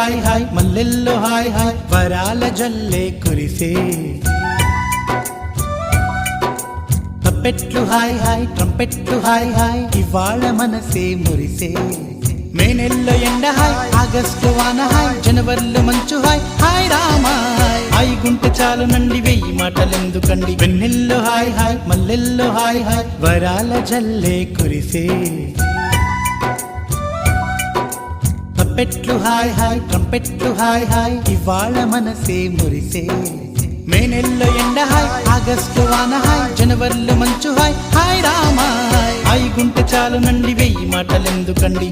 hi hi మల్లెల్లో hi hi వరాల జల్లే కురిసే తప్పెట్లు హాయ్ హాయ్ ట్రంపెట్లు హాయ్ హాయ్ ఇవాళ మనసే మురిసే మే నెలలో ఎండ హాయ్ ఆగస్టు వాన హాయ్ జనవరిలో మంచు హాయ్ హాయ్ రామా హాయ్ గుంటె చాలు నండి వెయ్యి మాటలెందుకండి వెన్నెల్లో హాయ్ హాయ్ మల్లెల్లో హాయ్ హాయ్ వరాల జల్లే కురిసే తప్పెట్లు హాయ్ హాయ్ ట్రంపెట్లు హాయ్ హాయ్ ఇవాళ మనసే మురిసే మే నెలలో ఎండ హాయ్ ఆగస్టు వాన హాయ్ జనవరిలో మంచు హాయ్ హాయ్ రామా హాయ్ గుంటె చాలు నండి వెయ్యి మాటలెందుకండి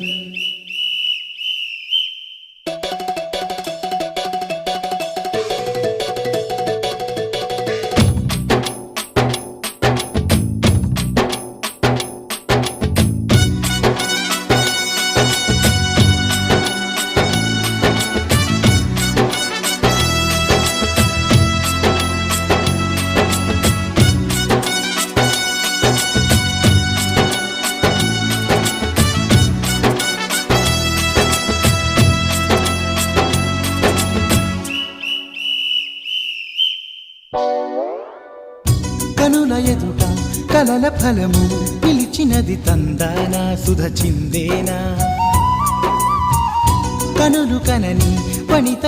కనుల ఎదుట కలల ఫలము పిలిచినది తందానా సుధ చిందేనా కనులు కనని వనిత